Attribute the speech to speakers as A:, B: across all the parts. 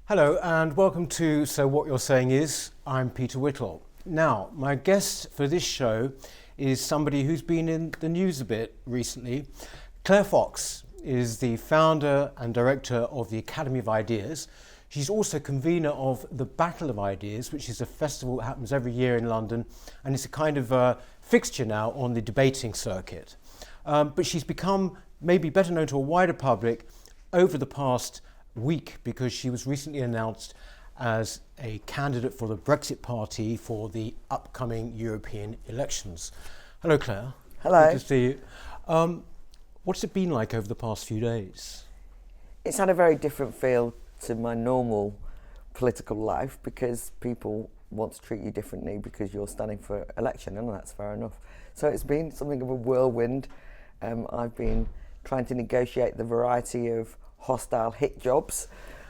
A: Hello and welcome to So What You're Saying Is. I'm Peter Whittle. Now, my guest for this show is somebody who's been in the news a bit recently. Claire Fox is the founder and director of the Academy of Ideas. She's also convener of the Battle of Ideas, which is a festival that happens every year in London, and it's a kind of fixture now on the debating circuit. But she's become maybe better known to a wider public over the past week because she was recently announced as a candidate for the Brexit Party for the upcoming European elections. Hello, Claire.
B: Hello.
A: Good to see you. What's it been like over the past few days?
B: It's had a very different feel to my normal political life because people want to treat you differently because you're standing for election, and that's fair enough. So it's been something of a whirlwind. I've been trying to negotiate the variety of hostile hit jobs,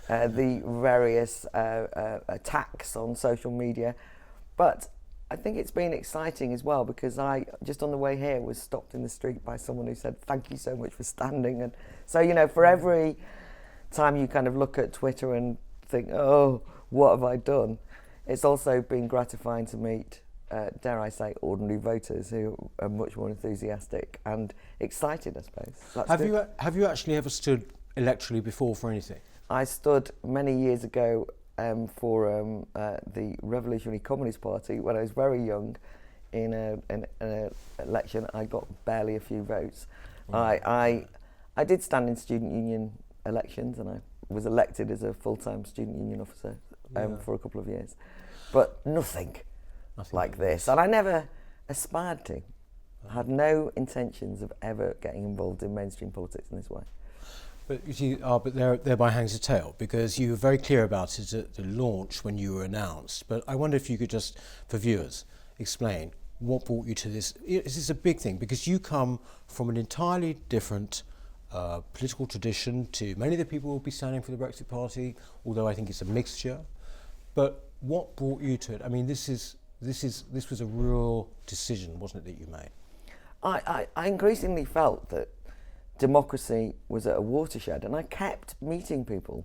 B: the various attacks on social media, but I think it's been exciting as well because I, just on the way here, was stopped in the street by someone who said, "Thank you so much for standing." And so, you know, for every time you kind of look at Twitter and think, "Oh, what have I done?" it's also been gratifying to meet, dare I say, ordinary voters who are much more enthusiastic and excited, I suppose.
A: Have you actually ever stood electorally before for anything?
B: I stood many years ago for the Revolutionary Communist Party when I was very young in an election. I got barely a few votes. I did stand in student union elections and I was elected as a full-time student union officer for a couple of years, but nothing like this. And I never aspired to. I had no intentions of ever getting involved in mainstream politics in this way.
A: But you see, but thereby hangs a tale, because you were very clear about it at the launch when you were announced. But I wonder if you could just, for viewers, explain what brought you to this. This is a big thing, because you come from an entirely different political tradition to many of the people who will be standing for the Brexit Party, although I think it's a mixture. But what brought you to it? I mean, this was a real decision, wasn't it, that you made?
B: I increasingly felt that democracy was at a watershed, and I kept meeting people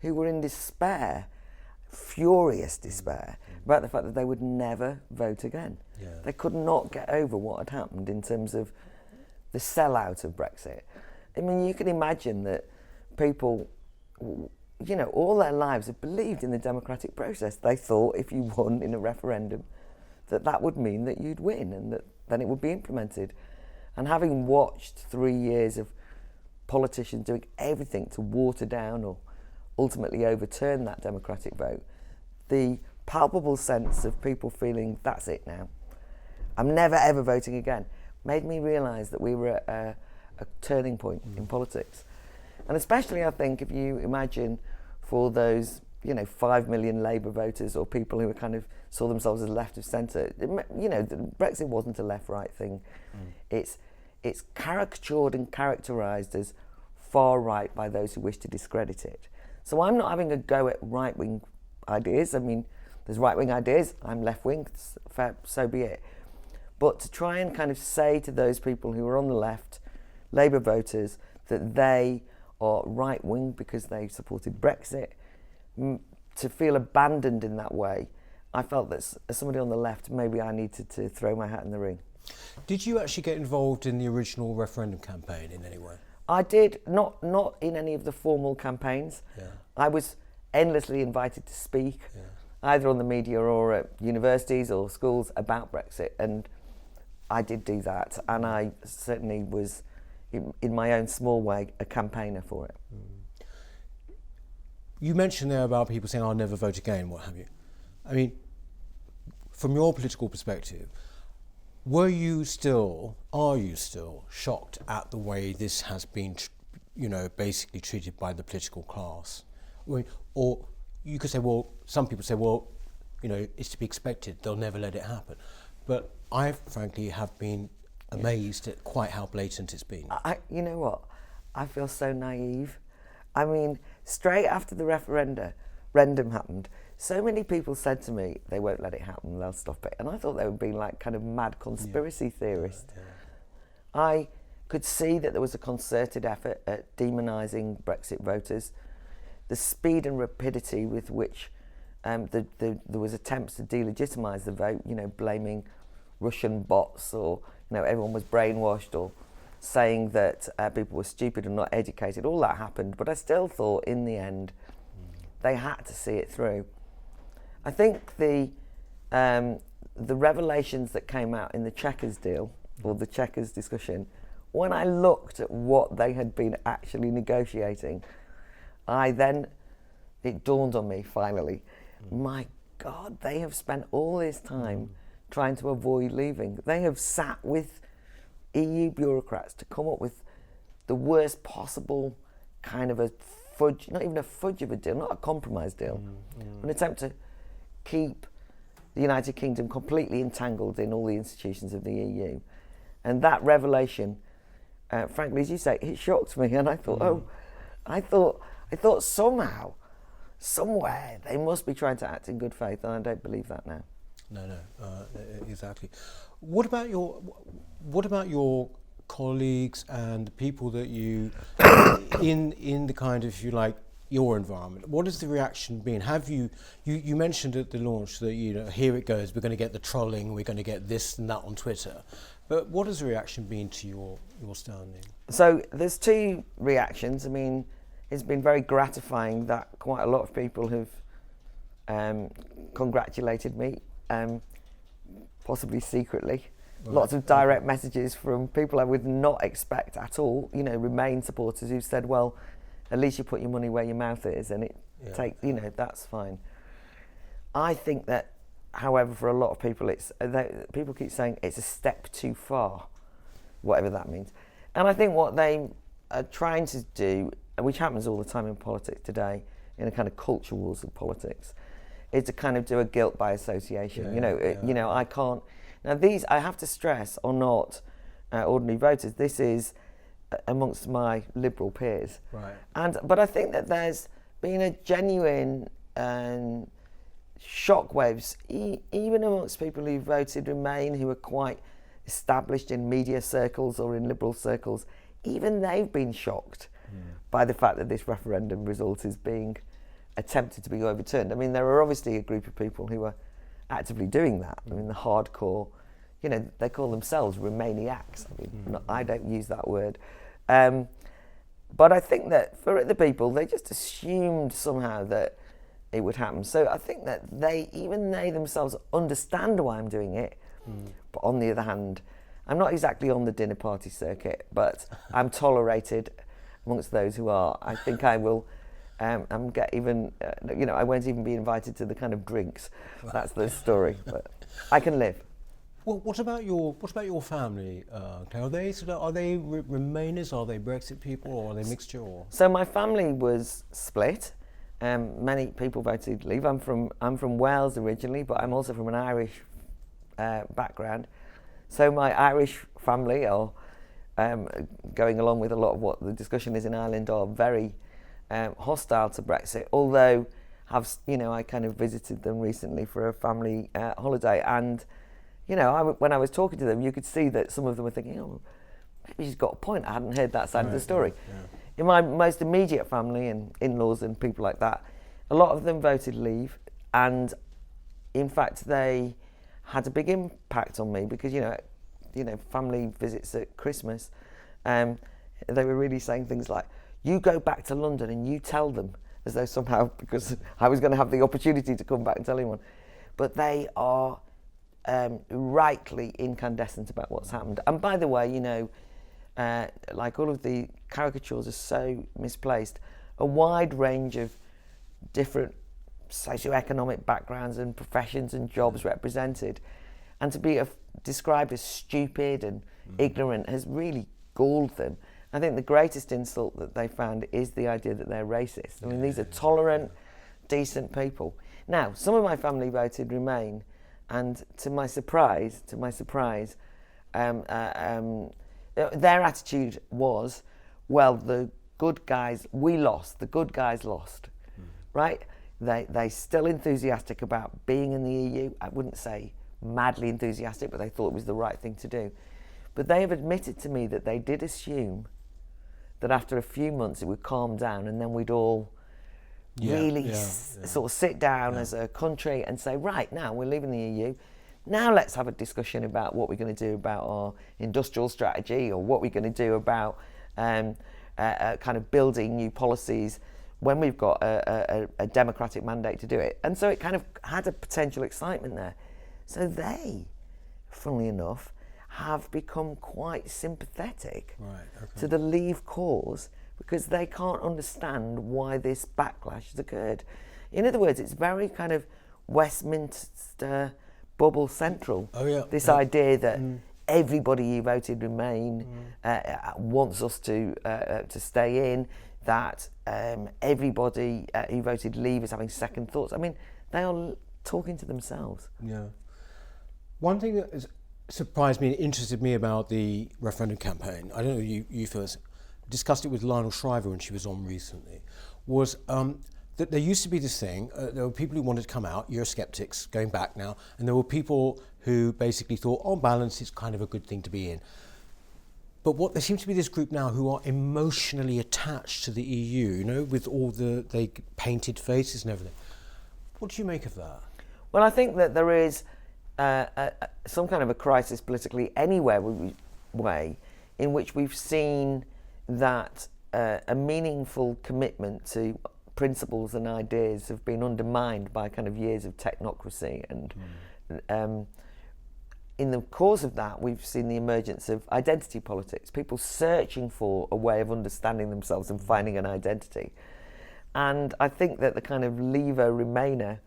B: who were in despair, furious despair, about the fact that they would never vote again. Yeah. They could not get over what had happened in terms of the sellout of Brexit. I mean, you can imagine that people, you know, all their lives have believed in the democratic process. They thought if you won in a referendum, that would mean that you'd win and that then it would be implemented. And having watched 3 years of politicians doing everything to water down or ultimately overturn that democratic vote, the palpable sense of people feeling that's it now, I'm never ever voting again, made me realise that we were at a turning point in politics. And especially, I think, if you imagine for those, you know, 5 million Labour voters or people who kind of saw themselves as left of centre, you know, Brexit wasn't a left-right thing. It's caricatured and characterised as far right by those who wish to discredit it. So I'm not having a go at right-wing ideas. I mean, there's right-wing ideas, I'm left-wing, so be it. But to try and kind of say to those people who are on the left, Labour voters, that they are right-wing because they supported Brexit, to feel abandoned in that way, I felt that as somebody on the left, maybe I needed to throw my hat in the ring.
A: Did you actually get involved in the original referendum campaign in any way?
B: I did, not in any of the formal campaigns. Yeah. I was endlessly invited to speak, either on the media or at universities or schools about Brexit, and I did do that, and I certainly was, in my own small way, a campaigner for it.
A: You mentioned there about people saying, "I'll never vote again," what have you. I mean, from your political perspective, are you still shocked at the way this has been, basically treated by the political class? Or you could say, well, some people say, well, it's to be expected, they'll never let it happen. But I, frankly, have been amazed at quite how blatant it's been.
B: You know what? I feel so naive. I mean, straight after the referendum happened, so many people said to me, they won't let it happen, they'll stop it. And I thought they were being like kind of mad conspiracy theorists. Yeah. I could see that there was a concerted effort at demonising Brexit voters. the speed and rapidity with which there was attempts to delegitimise the vote, blaming Russian bots, or everyone was brainwashed, or saying that people were stupid and not educated. All that happened, but I still thought in the end they had to see it through. I think the revelations that came out in the Chequers deal, or the Chequers discussion, when I looked at what they had been actually negotiating, it dawned on me finally, my God, they have spent all this time trying to avoid leaving. They have sat with EU bureaucrats to come up with the worst possible kind of a fudge, not even a fudge of a deal, not a compromise deal, an attempt to keep the United Kingdom completely entangled in all the institutions of the EU. And that revelation, frankly, as you say, it shocked me, and I thought, I thought somehow, somewhere, they must be trying to act in good faith, and I don't believe that now.
A: No, exactly. What about your colleagues and the people that you in the kind of, if you like, your environment? What has the reaction been? Have you mentioned at the launch that here it goes, we're going to get the trolling, we're going to get this and that on Twitter, but what has the reaction been to your standing? So
B: there's two reactions. I mean, it's been very gratifying that quite a lot of people have congratulated me, possibly secretly. Right. Lots of direct messages from people I would not expect at all, Remain supporters who said, well, at least you put your money where your mouth is, and it takes, that's fine. I think that, however, for a lot of people, people keep saying it's a step too far, whatever that means. And I think what they are trying to do, which happens all the time in politics today, in a kind of culture wars of politics, is to kind of do a guilt by association. I can't. Now these, I have to stress, are not ordinary voters. This is amongst my Liberal peers. Right. But I think that there's been a genuine shockwaves, even amongst people who voted Remain, who are quite established in media circles or in Liberal circles. Even they've been shocked by the fact that this referendum result is being attempted to be overturned. I mean, there are obviously a group of people who are actively doing that. I mean, the hardcore, they call themselves Remainiacs. I mean, I don't use that word. But I think that for the people, they just assumed somehow that it would happen. So I think that they themselves understand why I'm doing it. But on the other hand, I'm not exactly on the dinner party circuit, but I'm tolerated amongst those who are. I think I will. I won't even be invited to the kind of drinks. That's the story. But I can live.
A: Well, what about your family? Are they Remainers? Are they Brexit people, or are they mixture? Or?
B: So my family was split. Many people voted Leave. I'm from Wales originally, but I'm also from an Irish background. So my Irish family are going along with a lot of what the discussion is in Ireland, are very hostile to Brexit, although I kind of visited them recently for a family holiday, and when I was talking to them, you could see that some of them were thinking, oh, maybe she's got a point, I hadn't heard that side of the story. In my most immediate family and in-laws and people like that, a lot of them voted Leave, and in fact they had a big impact on me because family visits at Christmas, they were really saying things like, you go back to London and you tell them, as though somehow, because I was going to have the opportunity to come back and tell anyone. But they are rightly incandescent about what's happened. And by the way, like all of the caricatures are so misplaced, a wide range of different socioeconomic backgrounds and professions and jobs represented. And to be described as stupid and ignorant has really galled them. I think the greatest insult that they found is the idea that they're racist. I mean, these are tolerant, decent people. Now, some of my family voted Remain, and to my surprise, their attitude was, well, the good guys, we lost, the good guys lost, right? They're still enthusiastic about being in the EU. I wouldn't say madly enthusiastic, but they thought it was the right thing to do. But they have admitted to me that they did assume that after a few months it would calm down and then we'd all sort of sit down as a country and say, right, now we're leaving the EU. Now let's have a discussion about what we're going to do about our industrial strategy, or what we're going to do about kind of building new policies when we've got a democratic mandate to do it. And so it kind of had a potential excitement there. So they, funnily enough, have become quite sympathetic to the Leave cause, because they can't understand why this backlash has occurred. In other words, it's very kind of Westminster bubble central. This idea that everybody who voted Remain wants us to stay in, that everybody who voted Leave is having second thoughts. I mean, they are talking to themselves.
A: Yeah. One thing that has surprised me and interested me about the referendum campaign, I don't know if you first discussed it with Lionel Shriver when she was on recently, was that there used to be this thing, there were people who wanted to come out, Eurosceptics, going back now, and there were people who basically thought, on balance, it's kind of a good thing to be in. But there seems to be this group now who are emotionally attached to the EU, you know, with all they painted faces and everything. What do you make of that?
B: Well, I think that there is some kind of a crisis politically anywhere way in which we've seen that a meaningful commitment to principles and ideas have been undermined by kind of years of technocracy, and in the course of that we've seen the emergence of identity politics, people searching for a way of understanding themselves and finding an identity. And I think that the kind of Leaver-Remainer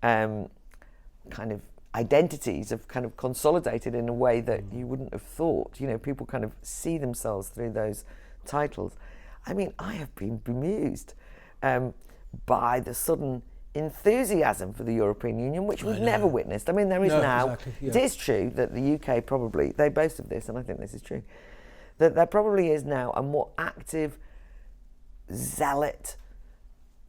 B: kind of identities have kind of consolidated in a way that you wouldn't have thought. You know, people kind of see themselves through those titles. I mean, I have been bemused by the sudden enthusiasm for the European Union, which we've never witnessed. I mean, there is now. Exactly, yeah. It is true that the UK probably, they boast of this, and I think this is true, that there probably is now a more active, zealot,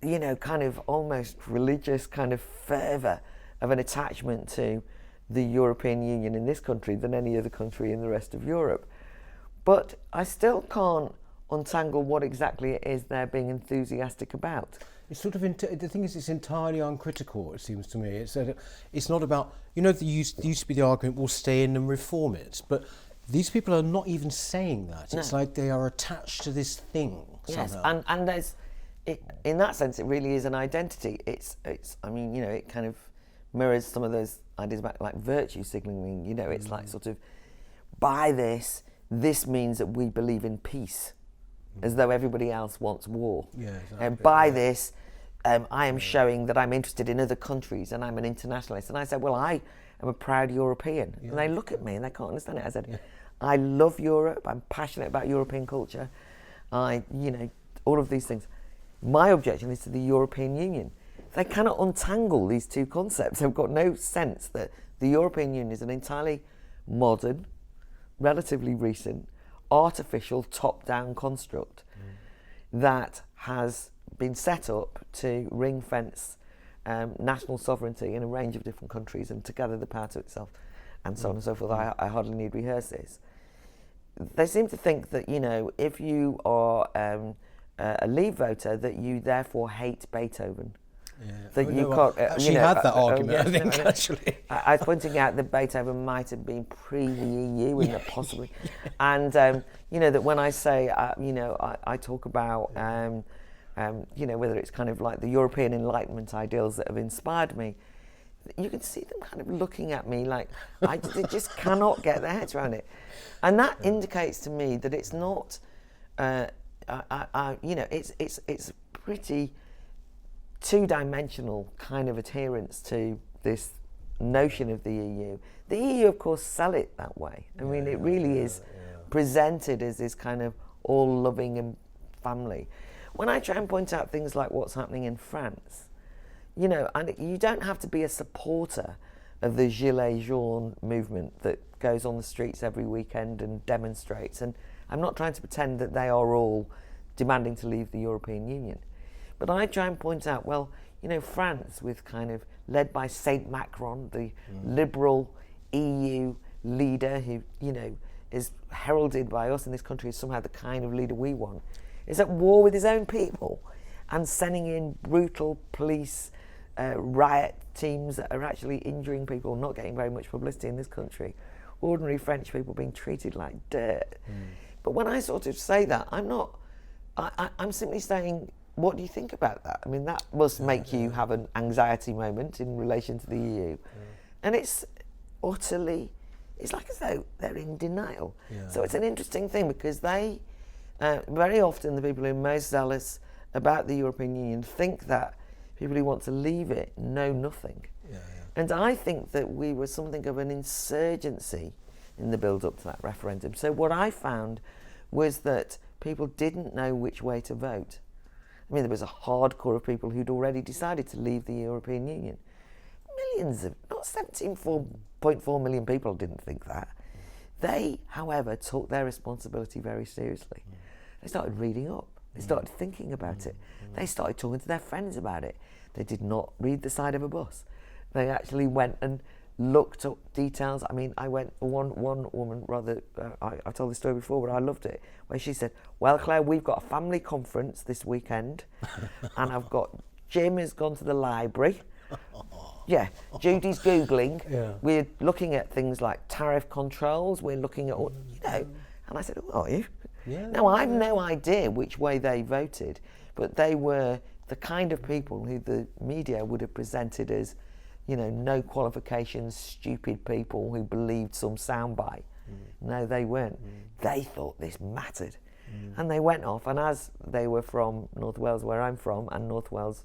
B: you know, kind of almost religious kind of fervour of an attachment to the European Union in this country than any other country in the rest of Europe. But I still can't untangle what exactly it is they're being enthusiastic about.
A: It's sort of, the thing is, it's entirely uncritical, it seems to me. It's not about, you know, there used to be the argument, we'll stay in and reform it. But these people are not even saying that. No. It's like they are attached to this thing somehow.
B: Yes, and there's, in that sense, it really is an identity. It's. I mean, you know, it kind of mirrors some of those ideas about like virtue signalling. You know, it's like sort of, by this means that we believe in peace, as though everybody else wants war.
A: Yeah, exactly.
B: And by this, I am showing that I'm interested in other countries and I'm an internationalist. And I said, well, I am a proud European. Yeah. And they look at me and they can't understand it. I said, I love Europe. I'm passionate about European culture. You know, all of these things. My objection is to the European Union. They cannot untangle these two concepts. They've got no sense that the European Union is an entirely modern, relatively recent, artificial top-down construct that has been set up to ring-fence national sovereignty in a range of different countries and to gather the power to itself, and so on and so forth. I hardly need rehearse this. They seem to think that, you know, if you are a Leave voter, that you therefore hate Beethoven.
A: Yeah.
B: That you can't.
A: She had that argument, I think, actually.
B: I was pointing out that Beethoven might have been pre the EU, and that possibly, and you know, that when I say, you know, I talk about, you know, whether it's kind of like the European Enlightenment ideals that have inspired me, you can see them kind of looking at me like they just cannot get their heads around it, and that indicates to me that it's not, you know, it's pretty two-dimensional kind of adherence to this notion of the EU. The EU, of course, sell it that way. I mean, it really is presented as this kind of all-loving and family. When I try and point out things like what's happening in France, you know, and you don't have to be a supporter of the Gilets jaunes movement that goes on the streets every weekend and demonstrates. And I'm not trying to pretend that they are all demanding to leave the European Union. But I try and point out, well, you know, France, with kind of led by Saint Macron, the liberal EU leader who, you know, is heralded by us in this country as somehow the kind of leader we want, is at war with his own people. and sending in brutal police riot teams that are actually injuring people, not getting very much publicity in this country. Ordinary French people being treated like dirt. But when I sort of say that, I'm simply saying, what do you think about that? I mean, that must make you have an anxiety moment in relation to the EU. And it's utterly, it's like as though they're in denial. So it's an interesting thing, because they, very often the people who are most zealous about the European Union think that people who want to leave it know nothing. And I think that we were something of an insurgency in the build-up to that referendum. So what I found was that people didn't know which way to vote. I mean, there was a hardcore of people who'd already decided to leave the European Union. Millions of, not 17.4 million people didn't think that. They, however, took their responsibility very seriously. They started reading up. They started thinking about it. They started talking to their friends about it. They did not read the side of a bus. They actually went and looked up details. I mean, I went, one woman, rather, I told this story before, but I loved it, where she said, well, Claire, we've got a family conference this weekend, and I've got, Jim has gone to the library. Yeah, Judy's Googling. We're looking at things like tariff controls. We're looking at, and I said, oh, are you? Now, I've no idea which way they voted, but they were the kind of people who the media would have presented as, no qualifications, stupid people who believed some soundbite. No, they weren't. They thought this mattered. And they went off, and as they were from North Wales, where I'm from, and North Wales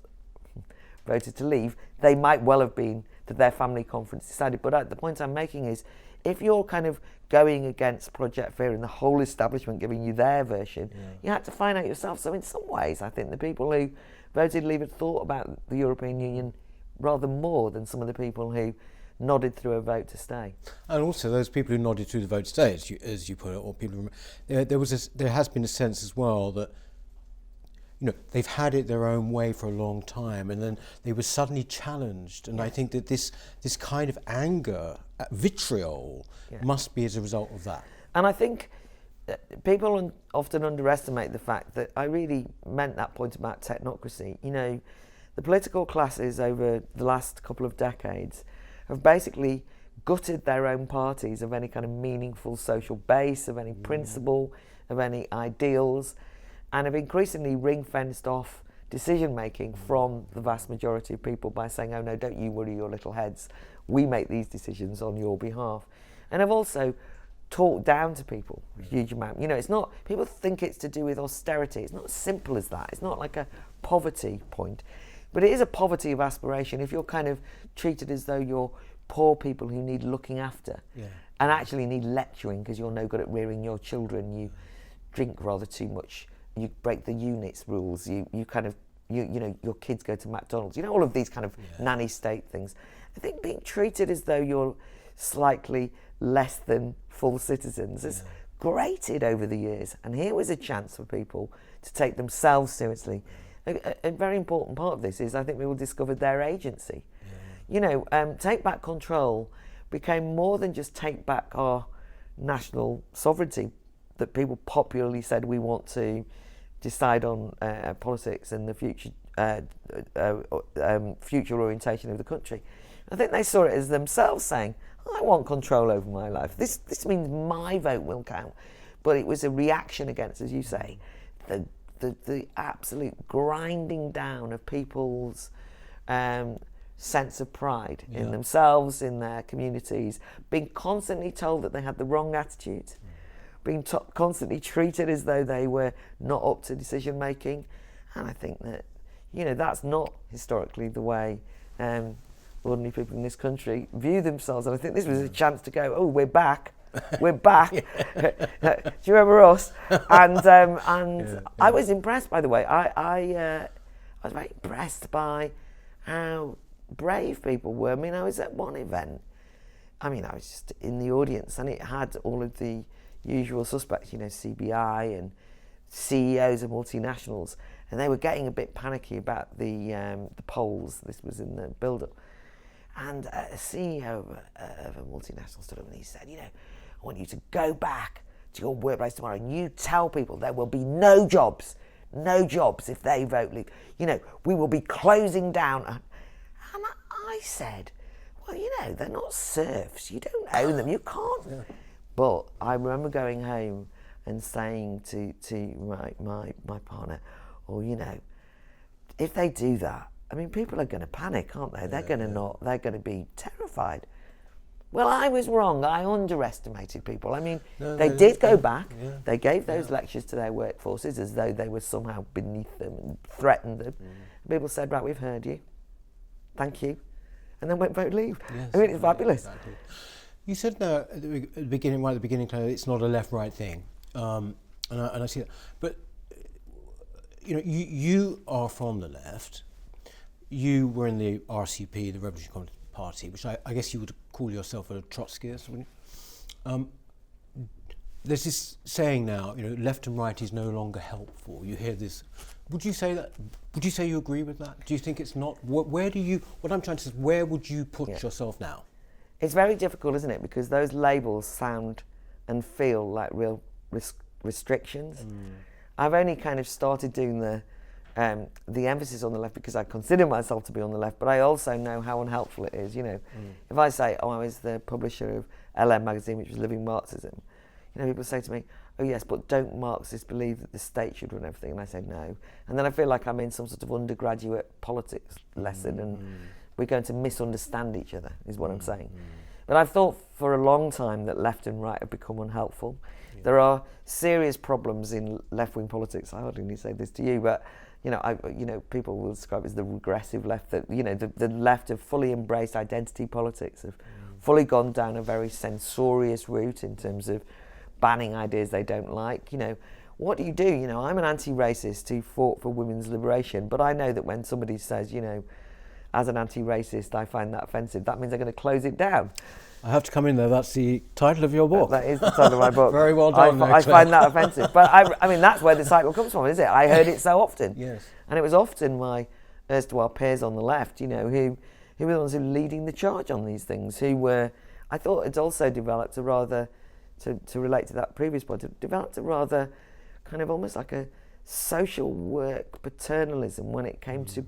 B: voted to leave, they might well have been that their family conference decided. But the point I'm making is, if you're kind of going against Project Fear and the whole establishment giving you their version, you had to find out yourself. So in some ways, I think the people who voted leave had thought about the European Union rather more than some of the people who nodded through a vote to stay.
A: And also those people who nodded through the vote to stay, as you put it, or people, there has been a sense as well that they've had it their own way for a long time, and then they were suddenly challenged. And I think that this kind of anger, vitriol, must be as a result of that.
B: And I think people often underestimate the fact that I really meant that point about technocracy. The political classes over the last couple of decades have basically gutted their own parties of any kind of meaningful social base, of any principle, of any ideals, and have increasingly ring-fenced off decision-making from the vast majority of people by saying, oh no, don't you worry your little heads, we make these decisions on your behalf. And have also talked down to people a huge amount. It's not, people think it's to do with austerity. It's not as simple as that. It's not like a poverty point. But it is a poverty of aspiration if you're kind of treated as though you're poor people who need looking after and actually need lecturing because you're no good at rearing your children, you drink rather too much, you break the units rules, you your kids go to McDonald's, all of these kind of nanny state things. I think being treated as though you're slightly less than full citizens has grated over the years, and here was a chance for people to take themselves seriously. A very important part of this is I think people discovered their agency. Take back control became more than just take back our national sovereignty that people popularly said we want to decide on politics and the future orientation of the country. I think they saw it as themselves saying, I want control over my life. This means my vote will count. But it was a reaction against, as you say, the absolute grinding down of people's sense of pride in themselves, in their communities, being constantly told that they had the wrong attitude, being constantly treated as though they were not up to decision making. And I think that, that's not historically the way ordinary people in this country view themselves. And I think this was a chance to go, oh, we're back. We're back. Do you remember us? And I was impressed, by the way. I was very impressed by how brave people were. I mean, I was at one event. I was just in the audience, and it had all of the usual suspects, CBI and CEOs of multinationals, and they were getting a bit panicky about the polls. This was in the build-up. And a CEO of a multinational stood up and he said, I want you to go back to your workplace tomorrow and you tell people there will be no jobs, no jobs if they vote Leave. You know, we will be closing down. And I said, well, you know, they're not serfs. You don't own them. You can't. Yeah. But I remember going home and saying to my partner, oh, you know, if they do that, I mean, people are going to panic, aren't they? They're going to they're going to be terrified. Well, I was wrong. I underestimated people. I mean, they did go back. Yeah. They gave those lectures to their workforces as though they were somehow beneath them and threatened them. People said, right, we've heard you. Thank you. And then went vote Leave. Yes, I mean, it's fabulous.
A: Exactly. You said at the beginning, right at the beginning, Claire, it's not a left-right thing. And I see that. But, you know, you are from the left. You were in the RCP, the Revolutionary Communist Party, which I guess you would call yourself a Trotskyist, wouldn't you? There's this saying now, you know, left and right is no longer helpful. You hear this. Would you say that? Would you say you agree with that? Do you think it's not? Where do you? What I'm trying to say is, where would you put yourself now?
B: It's very difficult, isn't it? Because those labels sound and feel like real restrictions. I've only kind of started doing the emphasis on the left because I consider myself to be on the left, but I also know how unhelpful it is. You know, if I say, oh, I was the publisher of LM magazine, which was Living Marxism, you know, people say to me, oh yes, but don't Marxists believe that the state should run everything? And I say no. And then I feel like I'm in some sort of undergraduate politics lesson and we're going to misunderstand each other, is what I'm saying. But I've thought for a long time that left and right have become unhelpful. Yeah. There are serious problems in left-wing politics. I hardly need to say this to you, but you know, people will describe it as the regressive left. That, you know, the left have fully embraced identity politics, have fully gone down a very censorious route in terms of banning ideas they don't like. You know, what do? You know, I'm an anti-racist who fought for women's liberation, but I know that when somebody says, you know, as an anti-racist, I find that offensive, that means they're going to close it down.
A: I have to come in there. That's the title of your book.
B: That is the title of my book.
A: Very well done.
B: I find that offensive. But I mean, that's where the cycle comes from, is it? I heard it so often.
A: Yes.
B: And it was often my erstwhile peers on the left, you know, who were the ones who were leading the charge on these things, who were, I thought it's also developed a rather, to relate to that previous point, it developed a rather kind of almost like a social work paternalism when it came to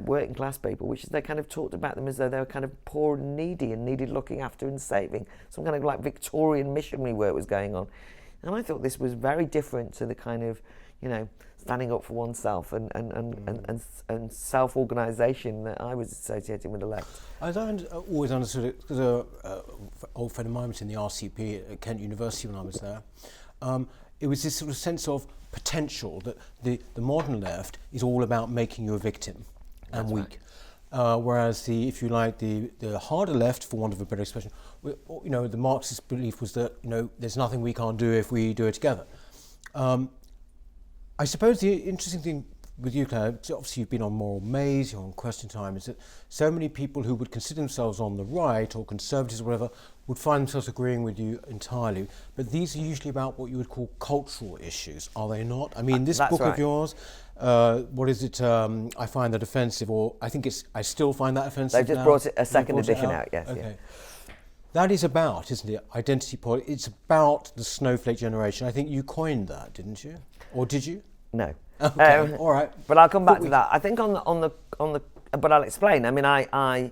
B: working class people, which is they kind of talked about them as though they were kind of poor and needy and needed looking after and saving. Some kind of like Victorian missionary work was going on. And I thought this was very different to the kind of, you know, standing up for oneself and self-organisation that I was associating with the left.
A: As I always understood it, because an old friend of mine was in the RCP at Kent University when I was there, it was this sort of sense of potential that the modern left is all about making you a victim and weak. Right. Whereas if you like, the harder left, for want of a better expression, you know, the Marxist belief was that, you know, there's nothing we can't do if we do it together. I suppose the interesting thing with you, Claire, obviously you've been on Moral Maze, you're on Question Time, is that so many people who would consider themselves on the right or conservatives or whatever would find themselves agreeing with you entirely. But these are usually about what you would call cultural issues, are they not? I mean, this book of yours, what is it? I find that offensive, or I still find that offensive.
B: They've just brought a second edition out, yes.
A: Okay. Yeah. That is about, isn't it, identity politics? It's about the snowflake generation. I think you coined that, didn't you? Or did you?
B: No.
A: Okay, all right.
B: But I'll come back to that. I think on the but I'll explain. I mean, I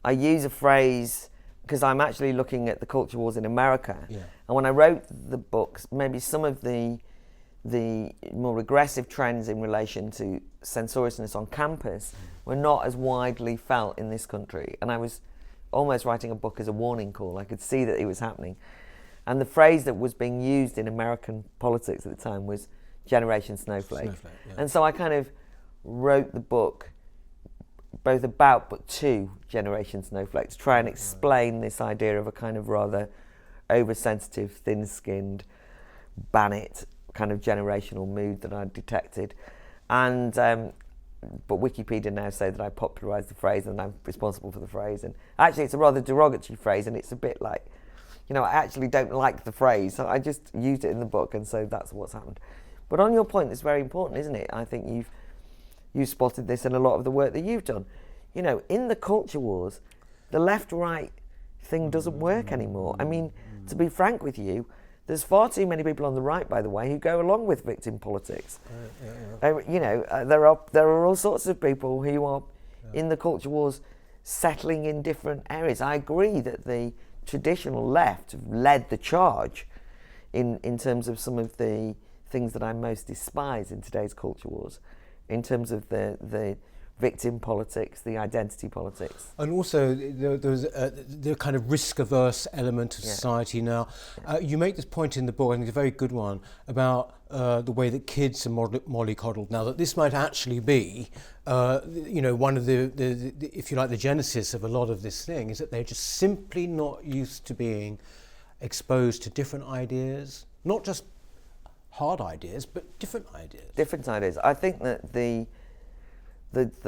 B: use a phrase because I'm actually looking at the culture wars in America. Yeah. And when I wrote the books, maybe some of the more regressive trends in relation to censoriousness on campus were not as widely felt in this country. And I was almost writing a book as a warning call. I could see that it was happening. And the phrase that was being used in American politics at the time was Generation Snowflake. Yeah. And so I kind of wrote the book both about but to Generation Snowflake to try and explain this idea of a kind of rather oversensitive, thin-skinned, ban it kind of generational mood that I detected. And but Wikipedia now say that I popularised the phrase and I'm responsible for the phrase. And actually it's a rather derogatory phrase and it's a bit like, you know, I actually don't like the phrase, so I just used it in the book, and so that's what's happened. But on your point, it's very important, isn't it? I think you've spotted this in a lot of the work that you've done. You know, in the culture wars, the left-right thing doesn't work anymore. I mean, to be frank with you, There's far too many people on the right, by the way, who go along with victim politics. There are all sorts of people who are in the culture wars settling in different areas. I agree that the traditional left have led the charge in terms of some of the things that I most despise in today's culture wars, in terms of the victim politics, the identity politics.
A: And also there's the kind of risk-averse element of society now. You make this point in the book, I think it's a very good one, about the way that kids are mollycoddled now, that this might actually be, one of the, if you like, the genesis of a lot of this thing, is that they're just simply not used to being exposed to different ideas, not just hard ideas, but different ideas.
B: Different ideas. I think that the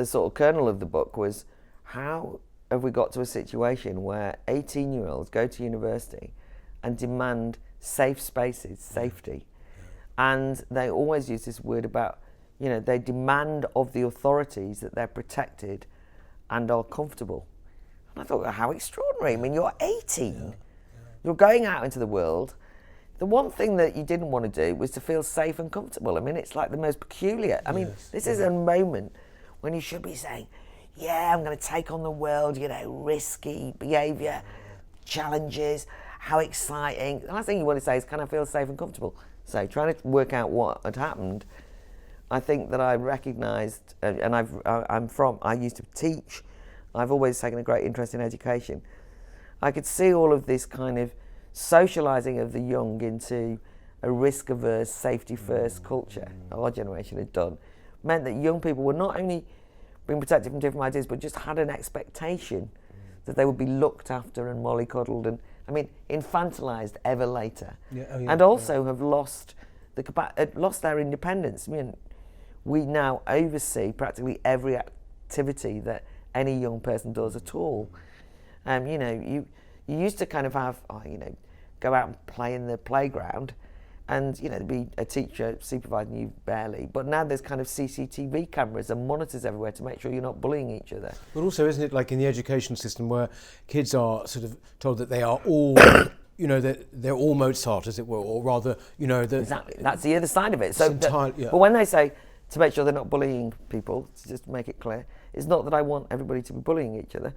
B: sort of kernel of the book was, how have we got to a situation where 18-year-olds go to university and demand safe spaces, safety, and they always use this word about, they demand of the authorities that they're protected and are comfortable. And I thought, how extraordinary. I mean, you're 18. You're going out into the world. The one thing that you didn't want to do was to feel safe and comfortable. I mean, it's like the most peculiar. I mean, this is a moment when you should be saying, I'm going to take on the world, risky behaviour, challenges, how exciting. The last thing you want to say is, can I feel safe and comfortable? So trying to work out what had happened, I think that I recognised, and I used to teach, I've always taken a great interest in education. I could see all of this kind of socialising of the young into a risk-averse, safety-first culture our generation had done, meant that young people were not only being protected from different ideas, but just had an expectation that they would be looked after and mollycoddled and, infantilised ever later. And also have lost their independence. I mean, we now oversee practically every activity that any young person does at all. You used to kind of have, go out and play in the playground, and there'd be a teacher supervising you barely. But now there's kind of CCTV cameras and monitors everywhere to make sure you're not bullying each other.
A: But also, isn't it like in the education system where kids are sort of told that they are all, they're all Mozart, as it were, or rather,
B: Exactly. That's the other side of it. So,
A: but
B: when they say to make sure they're not bullying people, to just make it clear, it's not that I want everybody to be bullying each other.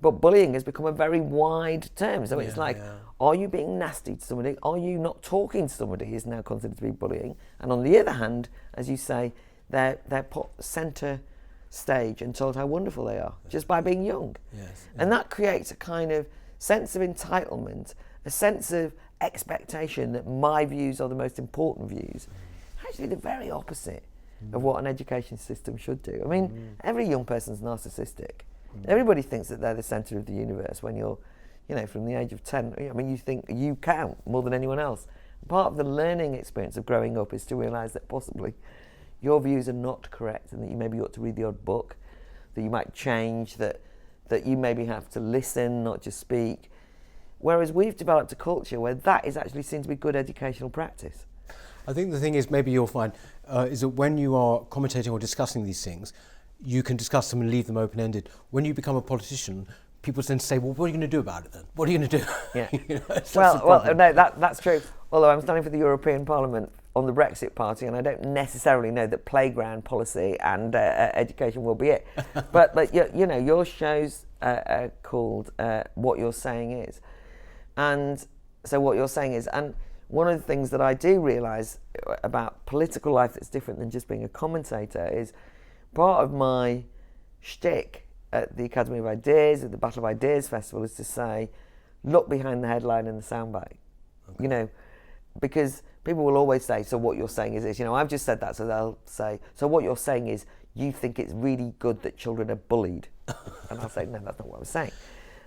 B: But bullying has become a very wide term. So it's like, are you being nasty to somebody? Are you not talking to somebody is now considered to be bullying. And on the other hand, as you say, they're put centre stage and told how wonderful they are just by being young. And that creates a kind of sense of entitlement, a sense of expectation that my views are the most important views. Actually, the very opposite of what an education system should do. I mean, every young person's narcissistic. Everybody thinks that they're the centre of the universe when you're, from the age of 10. I mean, you think you count more than anyone else. Part of the learning experience of growing up is to realise that possibly your views are not correct, and that you maybe ought to read the odd book, that you might change, that you maybe have to listen, not just speak. Whereas we've developed a culture where that is actually seen to be good educational practice.
A: I think the thing is, maybe you'll find, is that when you are commentating or discussing these things, you can discuss them and leave them open-ended. When you become a politician, people then say, well, what are you going to do about it then? What are you going to do?
B: No, that's true. Although I'm standing for the European Parliament on the Brexit Party, and I don't necessarily know that playground policy and education will be it. but your show's called What You're Saying Is. And so what you're saying is, and one of the things that I do realise about political life that's different than just being a commentator is part of my shtick at the Academy of Ideas, at the Battle of Ideas Festival, is to say, look behind the headline and the soundbite. Okay. Because people will always say, so what you're saying is this. I've just said that, so they'll say, so what you're saying is you think it's really good that children are bullied. And I'll say, no, that's not what I was saying.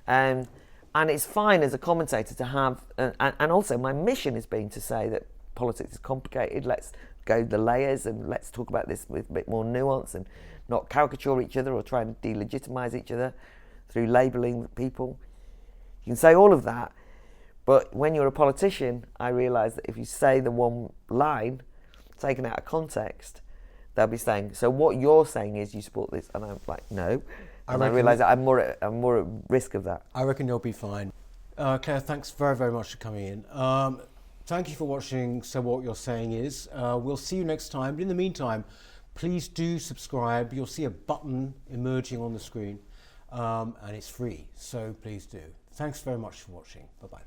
B: And it's fine as a commentator to have, and also my mission has been to say that politics is complicated, let's go the layers and let's talk about this with a bit more nuance and not caricature each other or try and delegitimise each other through labelling people. You can say all of that, but when you're a politician, I realise that if you say the one line, taken out of context, they'll be saying, so what you're saying is you support this, and I'm like, no. And I realise that I'm more at risk of that.
A: I reckon you'll be fine. Claire, thanks very, very much for coming in. Thank you for watching So What You're Saying Is. We'll see you next time. But in the meantime, please do subscribe. You'll see a button emerging on the screen and it's free. So please do. Thanks very much for watching. Bye-bye.